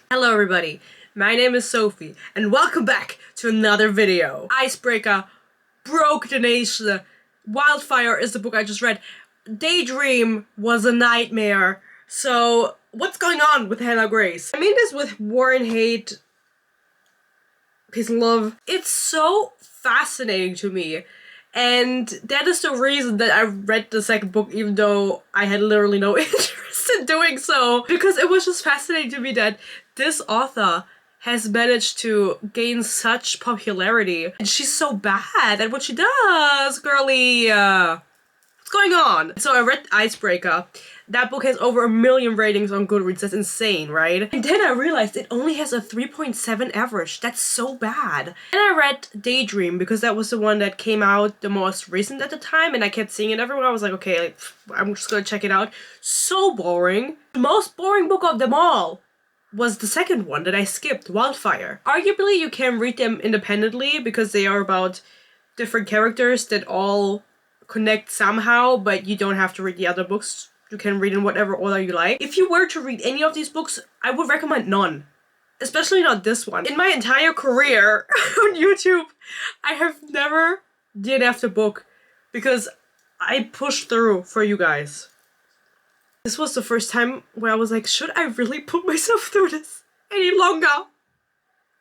Hello everybody, my name is Sophie, and welcome back to another video. Icebreaker broke the nation. Wildfire is the book I just read. Daydream was a nightmare. So, what's going on with Hannah Grace? I mean this with war and hate, peace and love. It's so fascinating to me. And that is the reason that I read the second book, even though I had literally no interest in doing so. Because it was just fascinating to me that this author has managed to gain such popularity. And she's so bad at what she does, girly. What's going on? So I read Icebreaker. That book has over 1 million ratings on Goodreads. That's insane, right? And then I realized it only has a 3.7 average. That's so bad. And I read Daydream because that was the one that came out the most recent at the time, and I kept seeing it everywhere. I was like, okay, like, I'm just gonna check it out. So boring. The most boring book of them all was the second one that I skipped, Wildfire. Arguably, you can read them independently because they are about different characters that all connect somehow, but you don't have to read the other books. You can read in whatever order you like. If you were to read any of these books, I would recommend none. Especially not this one. In my entire career on YouTube, I have never DNF'd a book because I pushed through for you guys. This was the first time where I was like, should I really put myself through this any longer?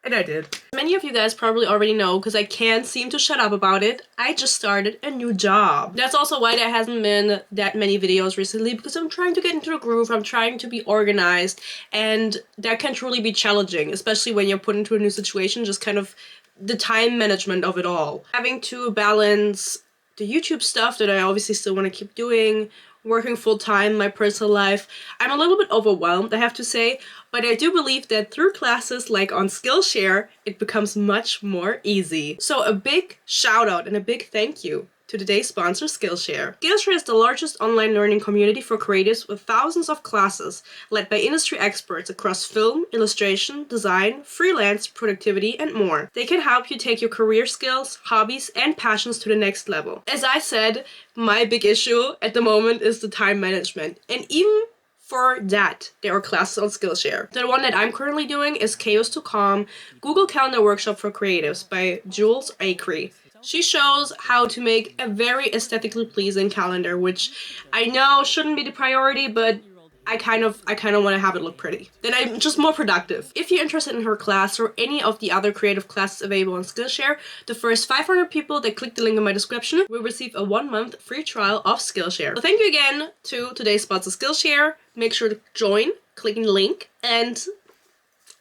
And I did. Many of you guys probably already know, because I can't seem to shut up about it, I just started a new job. That's also why there hasn't been that many videos recently, because I'm trying to get into the groove, I'm trying to be organized, and that can truly be challenging, especially when you're put into a new situation, just kind of the time management of it all. Having to balance the YouTube stuff that I obviously still want to keep doing, working full-time, my personal life. I'm a little bit overwhelmed, I have to say, but I do believe that through classes like on Skillshare, it becomes much more easy. So a big shout out and a big thank you to today's sponsor, Skillshare. Skillshare is the largest online learning community for creatives with thousands of classes led by industry experts across film, illustration, design, freelance, productivity, and more. They can help you take your career skills, hobbies, and passions to the next level. As I said, my big issue at the moment is the time management. And even for that, there are classes on Skillshare. The one that I'm currently doing is Chaos to Calm, Google Calendar Workshop for Creatives by Jules Acree. She shows how to make a very aesthetically pleasing calendar, which I know shouldn't be the priority, but I kind of want to have it look pretty. Then I'm just more productive. If you're interested in her class or any of the other creative classes available on Skillshare, the first 500 people that click the link in my description will receive a 1-month free trial of Skillshare. So thank you again to today's sponsor, Skillshare. Make sure to join, clicking the link, and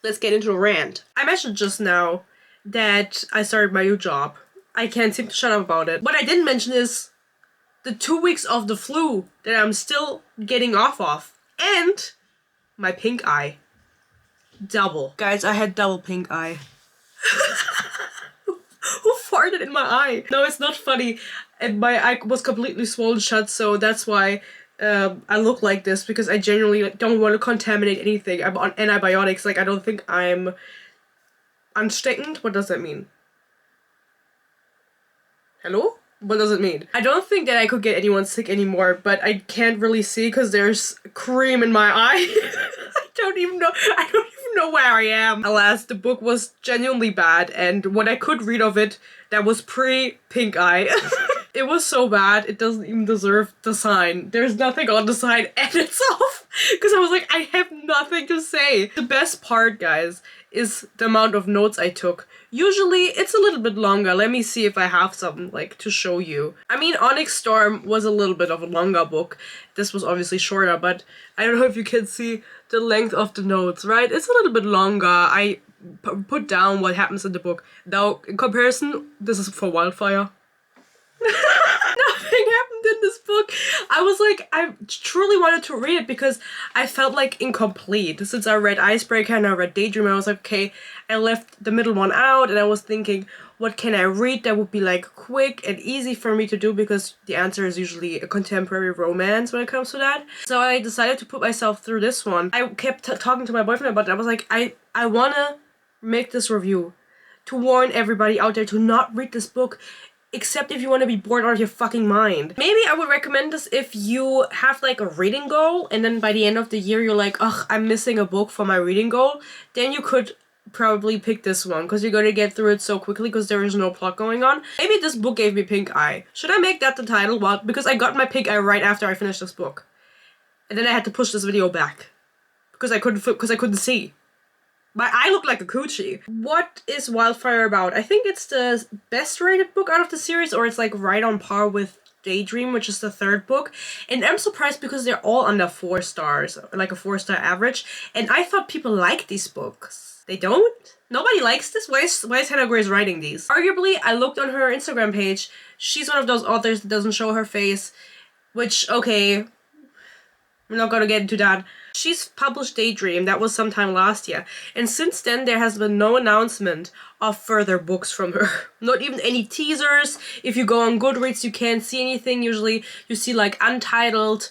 let's get into a rant. I mentioned just now that I started my new job. I can't seem to shut up about it. What I didn't mention is the 2 weeks of the flu that I'm still getting off of. And my pink eye. Double. Guys, I had double pink eye. Who farted in my eye? No, it's not funny. And my eye was completely swollen shut, so that's why I look like this, because I genuinely don't want to contaminate anything. I'm on antibiotics. Like, I don't think I'm ansteckend. What does that mean? Hello? What does it mean? I don't think that I could get anyone sick anymore, but I can't really see because there's cream in my eye. I don't even know where I am. Alas, the book was genuinely bad, and what I could read of it, that was pre-pink eye. It was so bad, it doesn't even deserve the sign. There's nothing on the sign and itself. Because I was like, I have nothing to say. The best part, guys, is the amount of notes I took. Usually, it's a little bit longer. Let me see if I have some, like, to show you. I mean, Onyx Storm was a little bit of a longer book. This was obviously shorter, but I don't know if you can see the length of the notes, right? It's a little bit longer. I put down what happens in the book. Now, in comparison, this is for Wildfire. Nothing happened in this book. I was like, I truly wanted to read it because I felt like incomplete. Since I read Icebreaker and I read Daydream, I was like, okay, I left the middle one out, and I was thinking, what can I read that would be like quick and easy for me to do, because the answer is usually a contemporary romance when it comes to that. So I decided to put myself through this one. I kept talking to my boyfriend about it. I was like, I wanna make this review to warn everybody out there to not read this book. except if you want to be bored out of your fucking mind. Maybe I would recommend this if you have like a reading goal and then by the end of the year you're like, ugh, I'm missing a book for my reading goal. Then you could probably pick this one because you're going to get through it so quickly because there is no plot going on. Maybe this book gave me pink eye. Should I make that the title? Well, because I got my pink eye right after I finished this book. And then I had to push this video back because I couldn't see. My eye looked like a coochie. What is Wildfire about? I think it's the best rated book out of the series, or it's like right on par with Daydream, which is the third book. And I'm surprised because they're all under 4 stars, like a 4-star average. And I thought people liked these books. They don't? Nobody likes this? Why is Hannah Grace writing these? Arguably, I looked on her Instagram page. She's one of those authors that doesn't show her face, which, okay, I'm not gonna get into that. She's published Daydream, that was sometime last year, and since then there has been no announcement of further books from her. Not even any teasers. If you go on Goodreads you can't see anything. Usually you see like untitled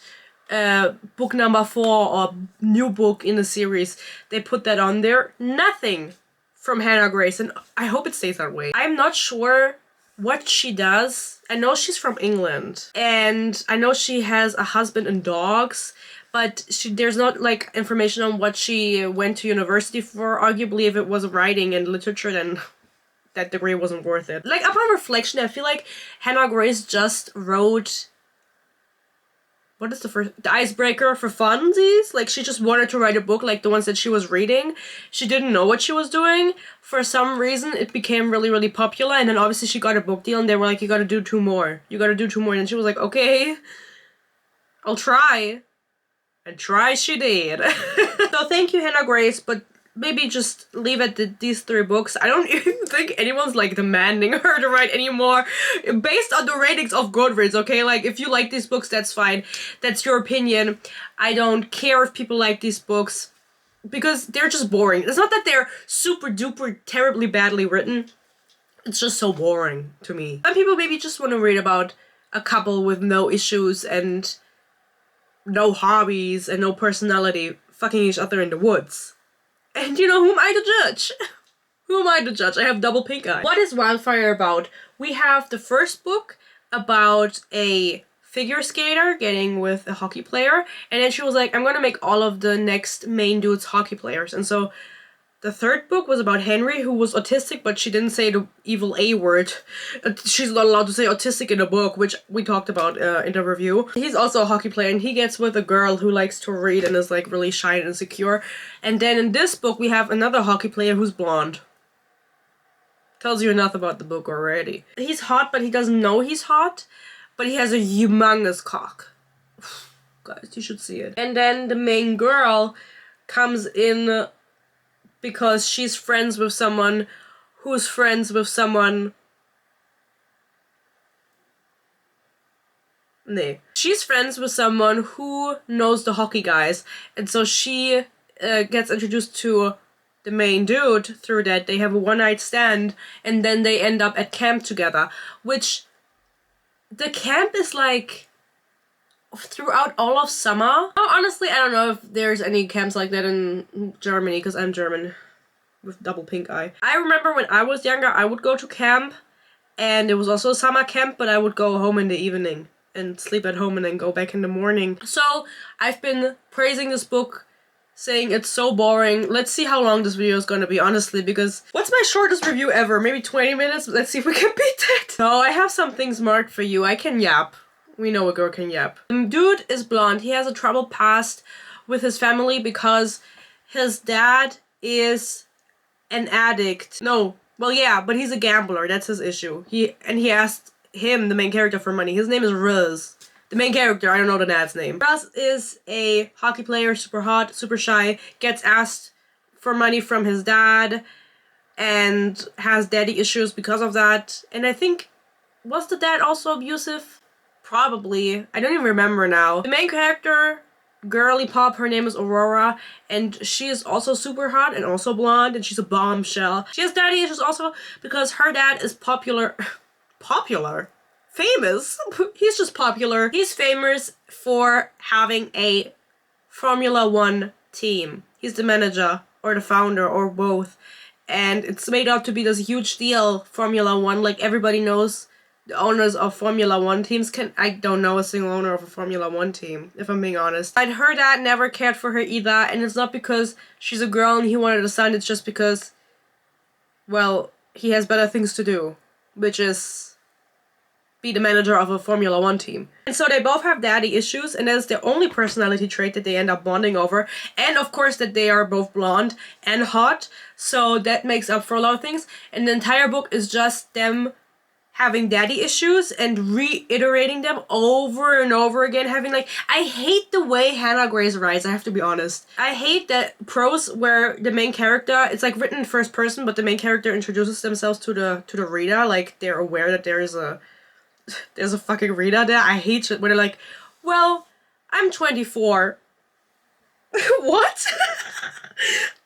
book number 4 or new book in the series. They put that on there. Nothing from Hannah Grace, and I hope it stays that way. I'm not sure what she does. I know she's from England, and I know she has a husband and dogs, but there's not like information on what she went to university for. Arguably, if it was writing and literature, then that degree wasn't worth it. Like, upon reflection, I feel like Hannah Grace just wrote, what is the Icebreaker for funsies? Like, she just wanted to write a book like the ones that she was reading. She didn't know what she was doing. For some reason, it became really, really popular, and then obviously she got a book deal, and they were like, you gotta do 2 more. You gotta do 2 more, and she was like, okay, I'll try. And try she did. So thank you, Hannah Grace, but maybe just leave it at these 3 books. I don't even think anyone's like demanding her to write anymore based on the ratings of Goodreads, okay? Like, if you like these books, that's fine. That's your opinion. I don't care if people like these books because they're just boring. It's not that they're super duper terribly badly written. It's just so boring to me. Some people maybe just want to read about a couple with no issues and no hobbies and no personality fucking each other in the woods. And you know, who am I to judge? Who am I to judge? I have double pink eye. What is Wildfire about? We have the first book about a figure skater getting with a hockey player, and then she was like, I'm gonna make all of the next main dudes hockey players. And so the third book was about Henry, who was autistic, but she didn't say the evil A word. She's not allowed to say autistic in a book, which we talked about in the review. He's also a hockey player, and he gets with a girl who likes to read and is like really shy and insecure. And then in this book, we have another hockey player who's blonde. Tells you enough about the book already. He's hot, but he doesn't know he's hot. But he has a humongous cock. Guys, you should see it. And then the main girl comes in because she's friends with someone who's friends with someone. Nee. She's friends with someone who knows the hockey guys, and so she gets introduced to the main dude through that. They have a one-night stand, and then they end up at camp together, which the camp is like throughout all of summer. Oh, honestly, I don't know if there's any camps like that in Germany, because I'm German with double pink eye. I remember when I was younger, I would go to camp, and it was also a summer camp, but I would go home in the evening and sleep at home and then go back in the morning. So I've been praising this book, saying it's so boring. Let's see how long this video is gonna be, honestly, because what's my shortest review ever? Maybe 20 minutes? Let's see if we can beat that. So I have some things marked for you. I can yap. We know a girl can yap. The dude is blonde. He has a troubled past with his family because his dad is an addict. No, well, yeah, but he's a gambler. That's his issue. He asked him, the main character, for money. His name is Ruz. The main character, I don't know the dad's name. Ruz is a hockey player, super hot, super shy, gets asked for money from his dad, and has daddy issues because of that. And I think, was the dad also abusive? Probably. I don't even remember now. The main character, girly pop, her name is Aurora, and she is also super hot and also blonde, and she's a bombshell. She has daddy issues also because her dad is popular. Popular? Famous? He's just popular. He's famous for having a Formula 1 team. He's the manager, or the founder, or both. And it's made out to be this huge deal, Formula 1. Like, everybody knows the owners of Formula One teams can. I don't know a single owner of a Formula One team, if I'm being honest. And her dad never cared for her either, and it's not because she's a girl and he wanted a son, it's just because, well, he has better things to do, which is be the manager of a Formula One team. And so they both have daddy issues, and that's the only personality trait that they end up bonding over. And of course that they are both blonde and hot, so that makes up for a lot of things. And the entire book is just them having daddy issues and reiterating them over and over again, having like, I hate the way Hannah Grace writes, I have to be honest. I hate that prose where the main character, it's like written in first person, but the main character introduces themselves to the reader, like they're aware that there's a fucking reader there. I hate it when they're like, well, I'm 24. What?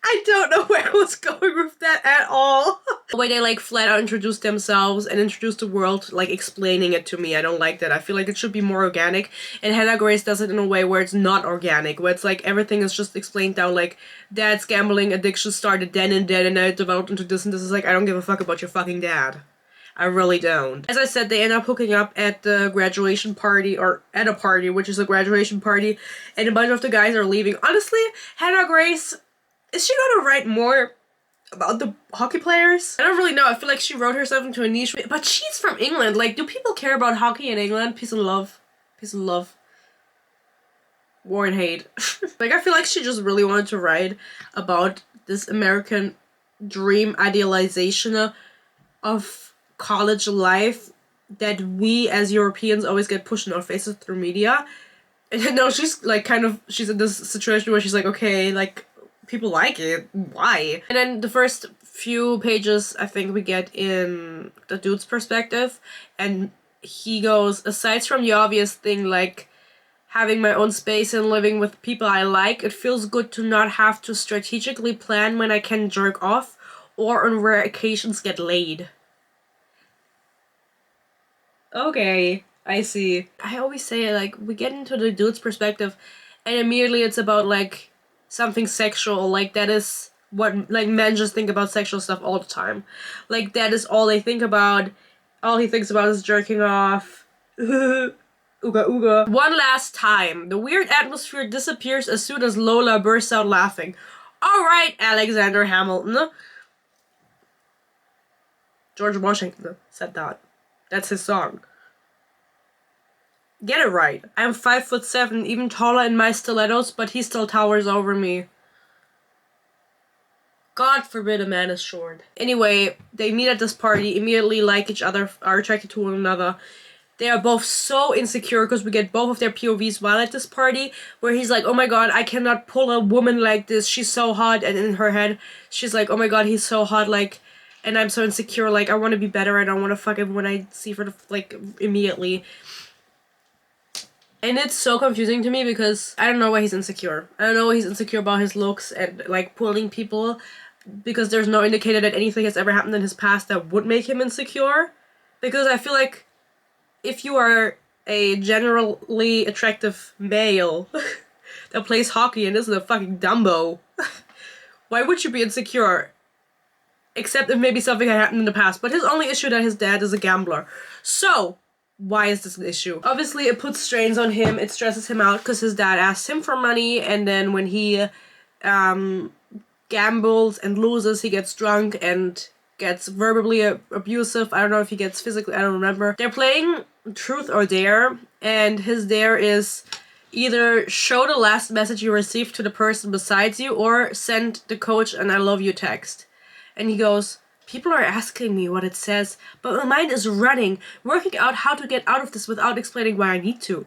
I don't know where I was going with that at all. The way they like flat out introduce themselves and introduce the world, like explaining it to me, I don't like that. I feel like it should be more organic, and Hannah Grace does it in a way where it's not organic, where it's like everything is just explained down, like dad's gambling addiction started then and now it developed into this, and this is like, I don't give a fuck about your fucking dad. I really don't. As I said, they end up hooking up at the graduation party, or at a party, which is a graduation party, and a bunch of the guys are leaving. Honestly, Hannah Grace, is she gonna write more about the hockey players? I don't really know. I feel like she wrote herself into a niche, but she's from England. Like, do people care about hockey in England? Peace and love. Peace and love. War and hate. Like, I feel like she just really wanted to write about this American dream idealization of college life that we as Europeans always get pushed in our faces through media. And now she's like she's in this situation where she's like, okay, like, people like it, why? And then the first few pages I think we get in the dude's perspective, and he goes, aside from the obvious thing like having my own space and living with people I like, it feels good to not have to strategically plan when I can jerk off or on rare occasions get laid. Okay, I see. I always say, like, we get into the dude's perspective and immediately it's about, like, something sexual. Like, that is what, like, men just think about sexual stuff all the time. Like, that is all they think about. All he thinks about is jerking off. Ooga ooga. One last time. The weird atmosphere disappears as soon as Lola bursts out laughing. Alright, Alexander Hamilton. George Washington said that. That's his song. Get it right. I'm 5'7", even taller in my stilettos, but he still towers over me. God forbid a man is short. Anyway, they meet at this party, immediately like each other, are attracted to one another. They are both so insecure because we get both of their POVs while at this party, where he's like, oh my god, I cannot pull a woman like this, she's so hot, and in her head, she's like, oh my god, he's so hot, like, and I'm so insecure, like, I want to be better, I don't want to fuck him when I see her, like, immediately. And it's so confusing to me because I don't know why he's insecure. I don't know why he's insecure about his looks and, like, pulling people, because there's no indicator that anything has ever happened in his past that would make him insecure. Because I feel like if you are a generally attractive male that plays hockey and isn't a fucking Dumbo, why would you be insecure? Except if maybe something had happened in the past. But his only issue that his dad is a gambler. So, why is this an issue? Obviously, it puts strains on him. It stresses him out because his dad asks him for money. And then when he gambles and loses, he gets drunk and gets verbally abusive. I don't know if he gets physically, I don't remember. They're playing Truth or Dare. And his dare is either show the last message you received to the person besides you or send the coach an I love you text. And he goes, people are asking me what it says, but my mind is running, working out how to get out of this without explaining why I need to.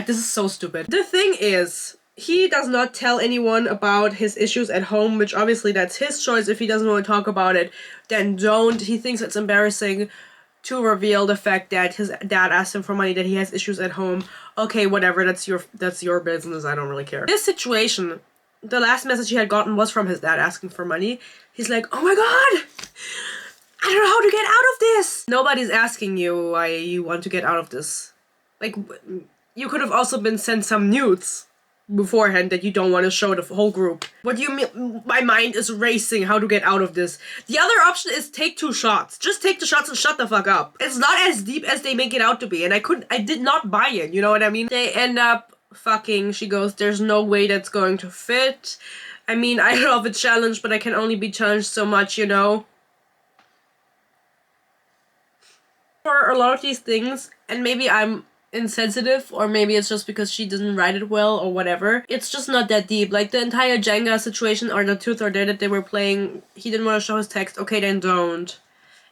This is so stupid. The thing is, he does not tell anyone about his issues at home, which obviously that's his choice. If he doesn't want to talk about it, then don't. He thinks it's embarrassing to reveal the fact that his dad asked him for money, that he has issues at home. Okay, whatever, that's your business, I don't really care. This situation, the last message he had gotten was from his dad asking for money. He's like, oh my god! I don't know how to get out of this! Nobody's asking you why you want to get out of this. Like, you could have also been sent some nudes. beforehand that you don't want to show the whole group. What do you mean? My mind is racing how to get out of this. The other option is take 2 shots. Just take the shots and shut the fuck up. It's not as deep as they make it out to be, and I did not buy it, you know what I mean? They end up fucking. She goes, there's no way that's going to fit. I mean, I love a challenge, but I can only be challenged so much, you know? For a lot of these things, and maybe I'm insensitive, or maybe it's just because she didn't write it well or whatever, it's just not that deep. Like the entire Jenga situation or the Truth or Dare that they were playing, he didn't want to show his text. Okay, then don't.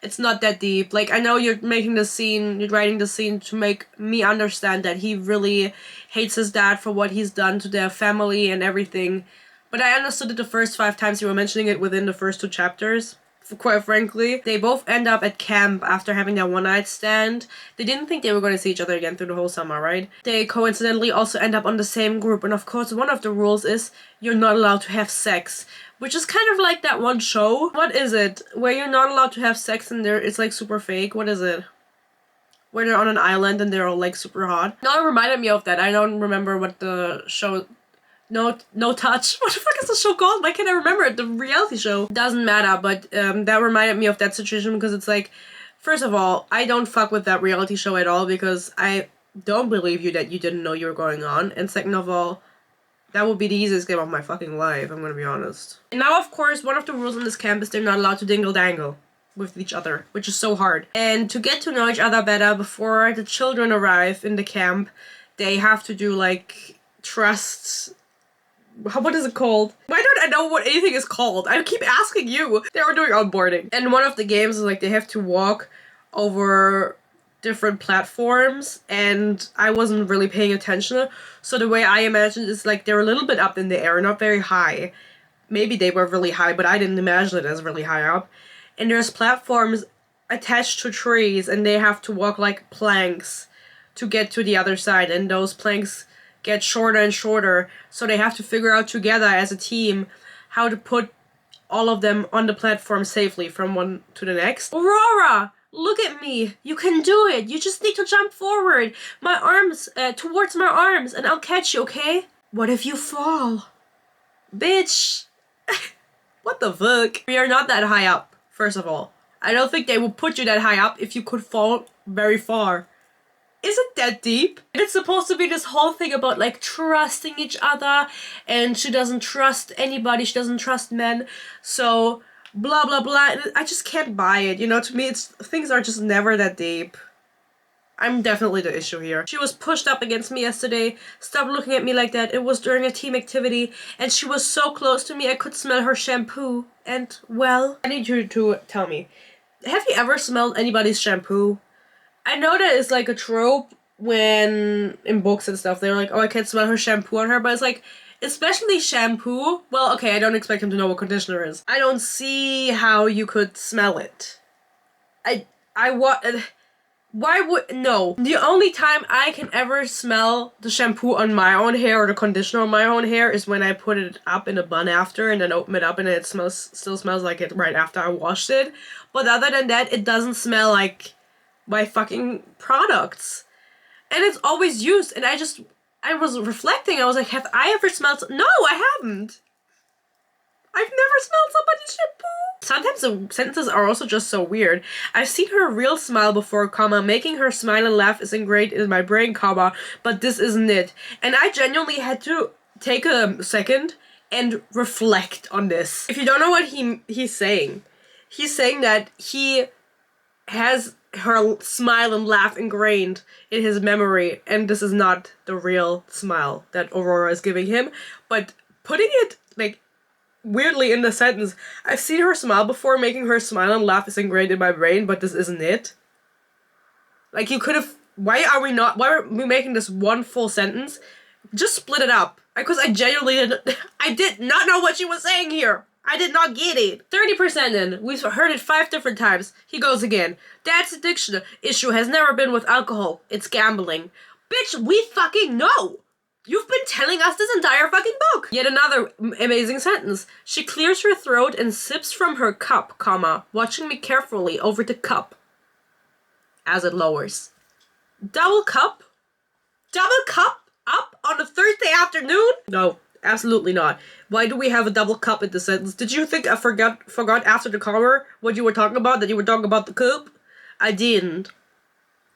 It's not that deep. Like, I know you're making the scene, you're writing the scene to make me understand that he really hates his dad for what he's done to their family and everything, but I understood it the first 5 times you were mentioning it within the first 2 chapters. Quite frankly, they both end up at camp after having their one-night stand. They didn't think they were going to see each other again through the whole summer, right? They coincidentally also end up on the same group, and of course one of the rules is you're not allowed to have sex, which is kind of like that one show. What is it? Where you're not allowed to have sex and it's like super fake. What is it? Where they're on an island and they're all like super hot. No, it reminded me of that. I don't remember what the show... No Touch. What the fuck is the show called? Why can't I remember it? The reality show. Doesn't matter, but that reminded me of that situation because it's like, first of all, I don't fuck with that reality show at all because I don't believe you that you didn't know you were going on. And second of all, that would be the easiest game of my fucking life, I'm gonna be honest. And now, of course, one of the rules in this camp is they're not allowed to dingle-dangle with each other, which is so hard. And to get to know each other better before the children arrive in the camp, they have to do, like, trust... What is it called? Why don't I know what anything is called? I keep asking you. They are doing onboarding. And one of the games is like they have to walk over different platforms and I wasn't really paying attention. So the way I imagined is like they're a little bit up in the air, not very high. Maybe they were really high, but I didn't imagine it as really high up. And there's platforms attached to trees and they have to walk like planks to get to the other side, and those planks get shorter and shorter, so they have to figure out together as a team how to put all of them on the platform safely from one to the next. Aurora! Look at me! You can do it! You just need to jump forward! My arms, towards my arms, and I'll catch you, okay? What if you fall? Bitch! What the fuck? We are not that high up, first of all. I don't think they will put you that high up if you could fall very far. Is it that deep? And it's supposed to be this whole thing about like trusting each other, and she doesn't trust anybody, she doesn't trust men, so blah blah blah. And I just can't buy it, you know. To me, things are just never that deep. I'm definitely the issue here. She was pushed up against me yesterday. Stop looking at me like that. It was during a team activity and she was so close to me I could smell her shampoo. And well, I need you to tell me, have you ever smelled anybody's shampoo? I know that it's like a trope when in books and stuff they're like, oh, I can't smell her shampoo on her, but it's like, especially shampoo. Well, okay, I don't expect him to know what conditioner is. I don't see how you could smell it. Why would, no. The only time I can ever smell the shampoo on my own hair or the conditioner on my own hair is when I put it up in a bun after and then open it up and it still smells like it right after I washed it. But other than that, it doesn't smell like my fucking products. And it's always used, and I was reflecting, I was like, have I ever smelled... No, I haven't! I've never smelled somebody's shampoo! Sometimes the sentences are also just so weird. I've seen her real smile before, comma, making her smile and laugh is ingrained in my brain, comma, but this isn't it. And I genuinely had to take a second and reflect on this. If you don't know what he's saying that he has her smile and laugh ingrained in his memory, and this is not the real smile that Aurora is giving him, but putting it like weirdly in the sentence, I've seen her smile before, making her smile and laugh is ingrained in my brain, but this isn't it. Like, you could have... Why are we making this one full sentence? Just split it up. Because I genuinely I did not know what she was saying here. I did not get it. 30% in. We've heard it 5 different times. He goes again. Dad's addiction issue has never been with alcohol. It's gambling. Bitch, we fucking know. You've been telling us this entire fucking book. Yet another amazing sentence. She clears her throat and sips from her cup, comma, watching me carefully over the cup as it lowers. Double cup? Double cup? up on a Thursday afternoon? No, absolutely not. Why do we have a double cup in the sentence? Did you think I forgot after the comma what you were talking about? That you were talking about the cup? I didn't.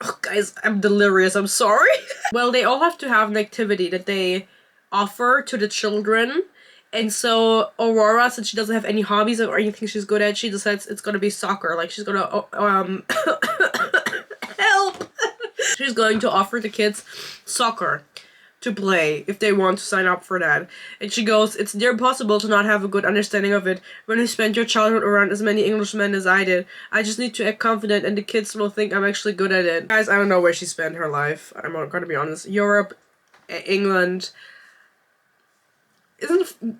Oh, guys, I'm delirious. I'm sorry. Well, they all have to have an activity that they offer to the children. And so Aurora, since she doesn't have any hobbies or anything she's good at, she decides it's gonna be soccer. Like, she's gonna, help! She's going to offer the kids soccer to play if they want to sign up for that. And she goes, it's near impossible to not have a good understanding of it when you spent your childhood around as many Englishmen as I did. I just need to act confident and the kids will think I'm actually good at it. Guys, I don't know where she spent her life. I'm gonna be honest. Europe, England.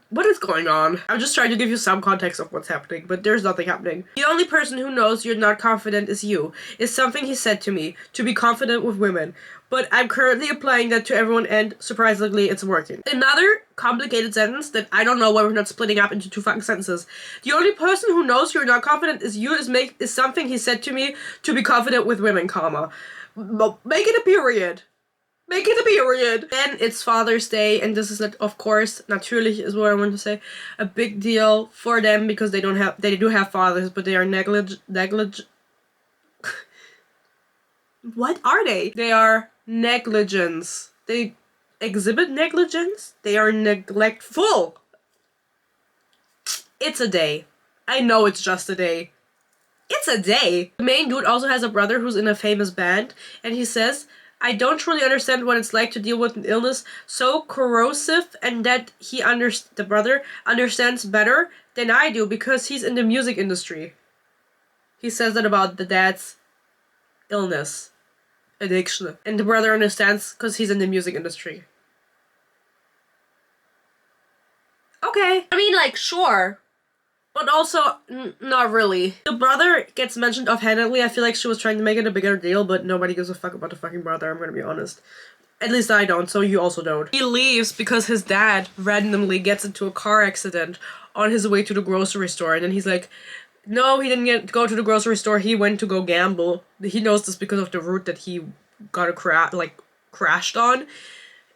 What is going on? I'm just trying to give you some context of what's happening, but there's nothing happening. The only person who knows you're not confident is you. Is something he said to me, to be confident with women. But I'm currently applying that to everyone and surprisingly it's working. Another complicated sentence that I don't know why we're not splitting up into two fucking sentences. The only person who knows you're not confident is you is something he said to me, to be confident with women, comma. Make it a period. Make it a period. Then it's Father's Day, and this is, of course, natürlich is what I want to say, a big deal for them because they do have fathers, but they are what are they? They are negligence. They exhibit negligence. They are neglectful. It's a day. I know it's just a day. It's a day. The main dude also has a brother who's in a famous band, and he says, I don't truly understand what it's like to deal with an illness so corrosive and that the brother understands better than I do because he's in the music industry. He says that about the dad's illness, addiction, and the brother understands because he's in the music industry. Okay. I mean, like, sure. But also, not really. The brother gets mentioned offhandedly. I feel like she was trying to make it a bigger deal, but nobody gives a fuck about the fucking brother, I'm gonna be honest. At least I don't, so you also don't. He leaves because his dad randomly gets into a car accident on his way to the grocery store, and then he's like, no, he didn't go to the grocery store, he went to go gamble. He knows this because of the route that he got crashed on.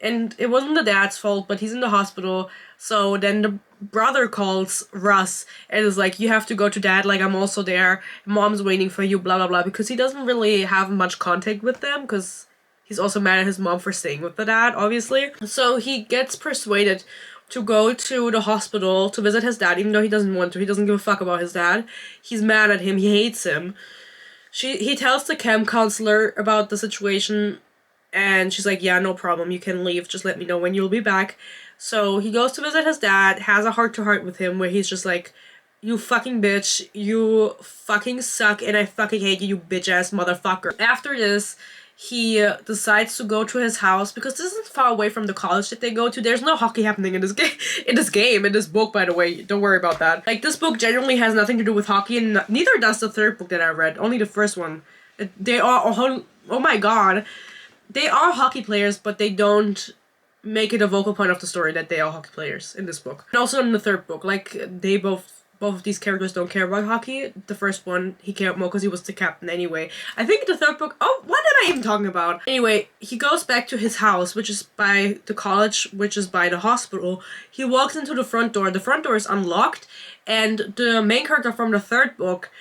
And it wasn't the dad's fault, but he's in the hospital. So then the brother calls Russ and is like, you have to go to dad, like, I'm also there. Mom's waiting for you, blah, blah, blah. Because he doesn't really have much contact with them because he's also mad at his mom for staying with the dad, obviously. So he gets persuaded to go to the hospital to visit his dad, even though he doesn't want to. He doesn't give a fuck about his dad. He's mad at him. He hates him. He tells the camp counselor about the situation. And she's like, yeah, no problem, you can leave, just let me know when you'll be back. So he goes to visit his dad, has a heart-to-heart with him where he's just like, you fucking bitch, you fucking suck, and I fucking hate you, you bitch-ass motherfucker. After this, he decides to go to his house, because this isn't far away from the college that they go to. There's no hockey happening in this in this book, by the way, don't worry about that. Like, this book generally has nothing to do with hockey, and neither does the third book that I read, only the first one. They are, oh my god. They are hockey players, but they don't make it a vocal point of the story that they are hockey players in this book. And also in the third book, like, they both of these characters don't care about hockey. The first one, he cared more because he was the captain anyway. I think the third book, oh, what am I even talking about? Anyway, he goes back to his house, which is by the college, which is by the hospital. He walks into the front door. The front door is unlocked, and the main character from the third book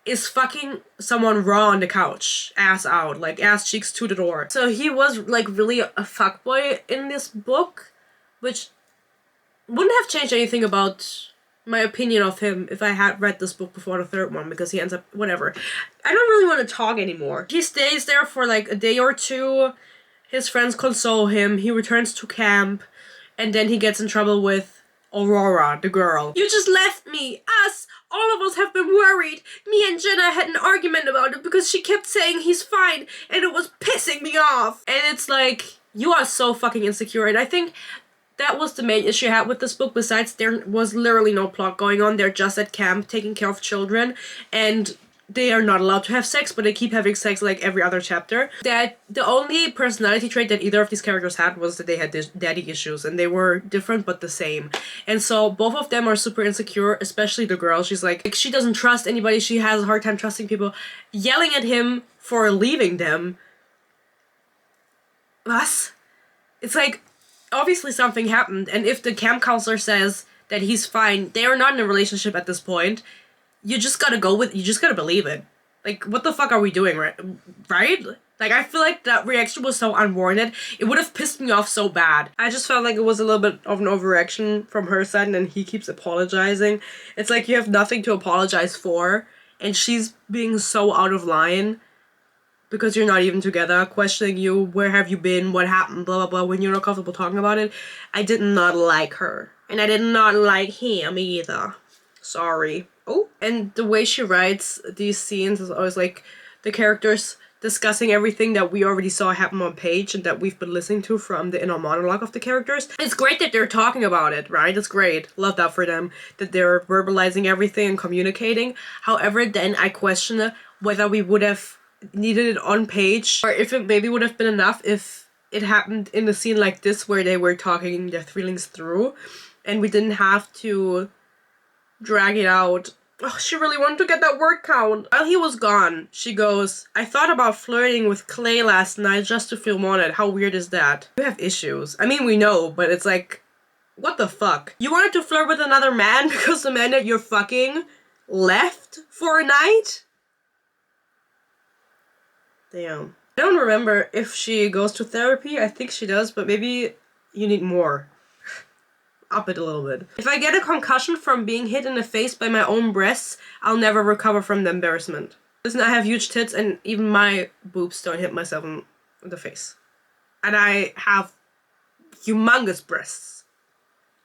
is fucking someone raw on the couch, ass out, like ass cheeks to the door. So he was like really a fuckboy in this book, which wouldn't have changed anything about my opinion of him if I had read this book before the third one, because he ends up, whatever. I don't really want to talk anymore. He stays there for like a day or two, his friends console him, he returns to camp, and then he gets in trouble with Aurora, the girl. You just left me, us! All of us have been worried. Me and Jenna had an argument about it because she kept saying he's fine and it was pissing me off. And it's like, you are so fucking insecure. And I think that was the main issue I had with this book. Besides, there was literally no plot going on. They're just at camp taking care of children and they are not allowed to have sex, but they keep having sex like every other chapter. That the only personality trait that either of these characters had was that they had daddy issues, and they were different but the same. And so both of them are super insecure, especially the girl. She's like she doesn't trust anybody, she has a hard time trusting people, yelling at him for leaving them. Was? It's like, obviously something happened, and if the camp counselor says that he's fine, they are not in a relationship at this point, you just gotta believe it. Like, what the fuck are we doing, right? Like, I feel like that reaction was so unwarranted. It would have pissed me off so bad. I just felt like it was a little bit of an overreaction from her side, and then he keeps apologizing. It's like you have nothing to apologize for, and she's being so out of line because you're not even together, questioning you, where have you been, what happened, blah, blah, blah, when you're not comfortable talking about it. I did not like her. And I did not like him either. Sorry. Oh, and the way she writes these scenes is always like the characters discussing everything that we already saw happen on page and that we've been listening to from the inner monologue of the characters. It's great that they're talking about it, right? It's great. Love that for them, that they're verbalizing everything and communicating. However, then I question whether we would have needed it on page, or if it maybe would have been enough if it happened in a scene like this where they were talking their feelings through and we didn't have to drag it out. Oh, she really wanted to get that word count. While he was gone, she goes, I thought about flirting with Clay last night just to feel wanted. How weird is that? You have issues. I mean, we know, but it's like, what the fuck? You wanted to flirt with another man because the man that you're fucking left for a night? Damn. I don't remember if she goes to therapy. I think she does, but maybe you need more. Up it a little bit. If I get a concussion from being hit in the face by my own breasts, I'll never recover from the embarrassment. Listen, I have huge tits and even my boobs don't hit myself in the face. And I have humongous breasts.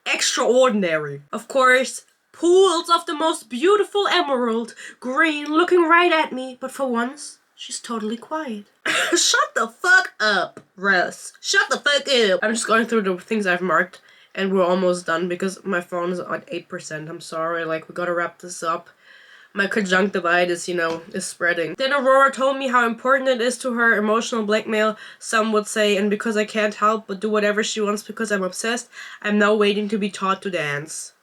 Extraordinary. Of course, pools of the most beautiful emerald green looking right at me, but for once, she's totally quiet. Shut the fuck up, Russ. Shut the fuck up. I'm just going through the things I've marked. And we're almost done because my phone is at 8%. I'm sorry, like, we gotta wrap this up. My conjunctivitis, you know, is spreading. Then Aurora told me how important it is to her, emotional blackmail, some would say, and because I can't help but do whatever she wants because I'm obsessed, I'm now waiting to be taught to dance.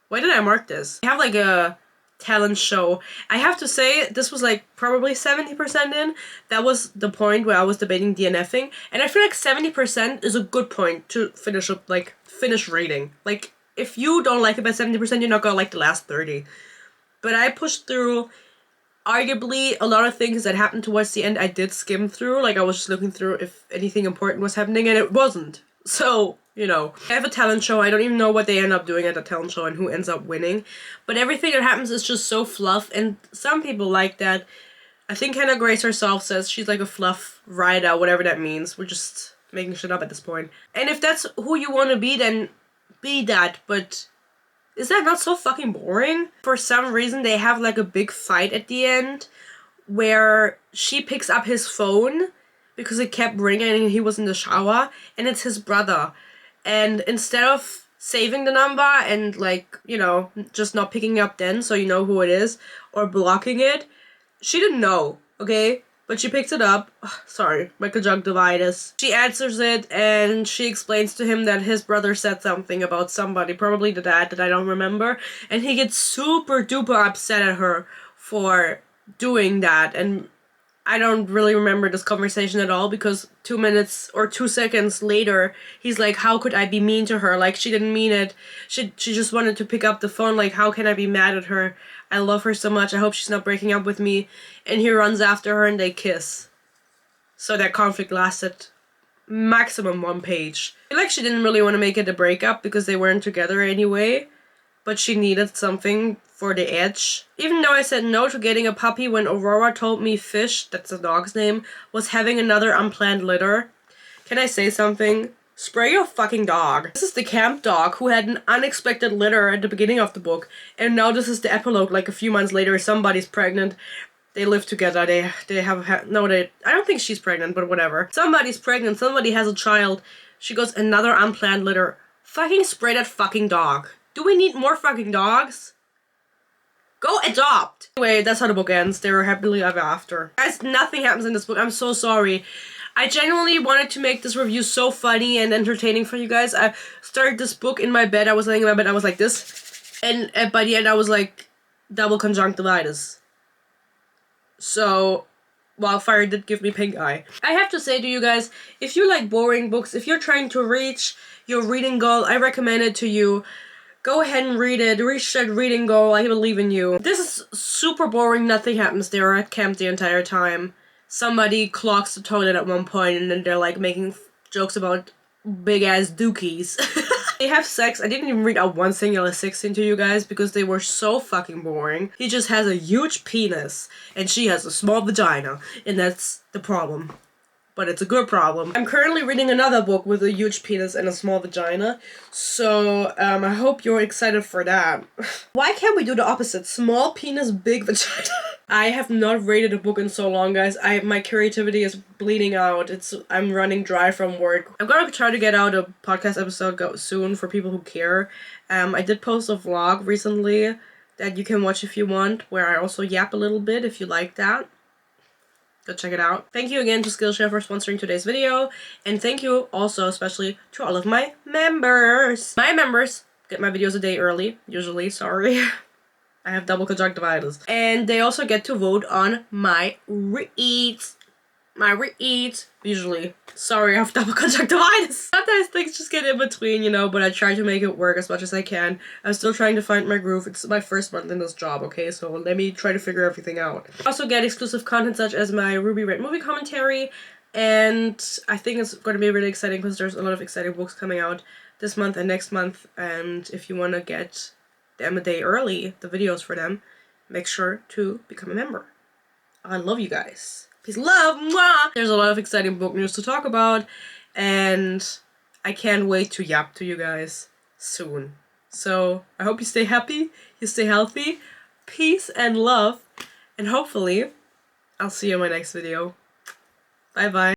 Why did I mark this? I have like a talent show. I have to say, this was like probably 70% in. That was the point where I was debating DNFing, and I feel like 70% is a good point to finish up, like, finish rating. Like, if you don't like it by 70%, you're not gonna like the last 30. But I pushed through. Arguably, a lot of things that happened towards the end I did skim through. Like, I was just looking through if anything important was happening, and it wasn't. So, you know, I have a talent show. I don't even know what they end up doing at the talent show and who ends up winning. But everything that happens is just so fluff, and some people like that. I think Hannah Grace herself says she's like a fluff writer, whatever that means. We're just making shit up at this point. And if that's who you want to be, then be that, but is that not so fucking boring? For some reason, they have like a big fight at the end where she picks up his phone because it kept ringing and he was in the shower, and it's his brother. And instead of saving the number and, like, you know, just not picking up then so you know who it is, or blocking it, she didn't know, okay? But she picks it up. Ugh, sorry, my conjunctivitis. She answers it and she explains to him that his brother said something about somebody, probably the dad that I don't remember, and he gets super duper upset at her for doing that. And I don't really remember this conversation at all because 2 minutes or 2 seconds later, he's like, how could I be mean to her? Like, she didn't mean it. She just wanted to pick up the phone. Like, how can I be mad at her? I love her so much. I hope she's not breaking up with me. And he runs after her and they kiss. So that conflict lasted maximum 1 page. I feel like she didn't really want to make it a breakup because they weren't together anyway. But she needed something for the edge. Even though I said no to getting a puppy when Aurora told me Fish, that's the dog's name, was having another unplanned litter. Can I say something? Spray your fucking dog. This is the camp dog who had an unexpected litter at the beginning of the book. And now this is the epilogue, like a few months later, somebody's pregnant. They live together, they have, no, I don't think she's pregnant, but whatever. Somebody's pregnant, somebody has a child. She goes, another unplanned litter. Fucking spray that fucking dog. Do we need more fucking dogs? Go adopt! Anyway, that's how the book ends. They were happily ever after. Guys, nothing happens in this book. I'm so sorry. I genuinely wanted to make this review so funny and entertaining for you guys. I started this book in my bed. I was laying in my bed. I was like this. And by the end, I was like double conjunctivitis. So, Wildfire did give me pink eye. I have to say to you guys, if you like boring books, if you're trying to reach your reading goal, I recommend it to you. Go ahead and read it. Reach that reading goal. I believe in you. This is super boring. Nothing happens. They're at camp the entire time. Somebody clogs the toilet at one point and then they're like making jokes about big ass dookies. They have sex. I didn't even read out one singular sex scene to you guys because they were so fucking boring. He just has a huge penis and she has a small vagina, and that's the problem. But it's a good problem. I'm currently reading another book with a huge penis and a small vagina, so I hope you're excited for that. Why can't we do the opposite? Small penis, big vagina. I have not rated a book in so long, guys. My creativity is bleeding out. I'm running dry from work. I'm gonna try to get out a podcast episode soon for people who care. I did post a vlog recently that you can watch if you want, where I also yap a little bit if you like that. Go check it out. Thank you again to Skillshare for sponsoring today's video. And thank you also especially to all of my members. My members get my videos a day early, usually, sorry. I have double conjunctivitis. And they also get to vote on my reads. Usually. Sorry, I have double conjunctivitis. Sometimes things just get in between, you know, but I try to make it work as much as I can. I'm still trying to find my groove. It's my first month in this job, okay? So let me try to figure everything out. I also get exclusive content such as my Ruby Red movie commentary, and I think it's going to be really exciting because there's a lot of exciting books coming out this month and next month, and if you want to get them a day early, the videos for them, make sure to become a member. I love you guys. Peace, love, mwah! There's a lot of exciting book news to talk about, and I can't wait to yap to you guys soon. So, I hope you stay happy, you stay healthy, peace and love, and hopefully, I'll see you in my next video. Bye bye.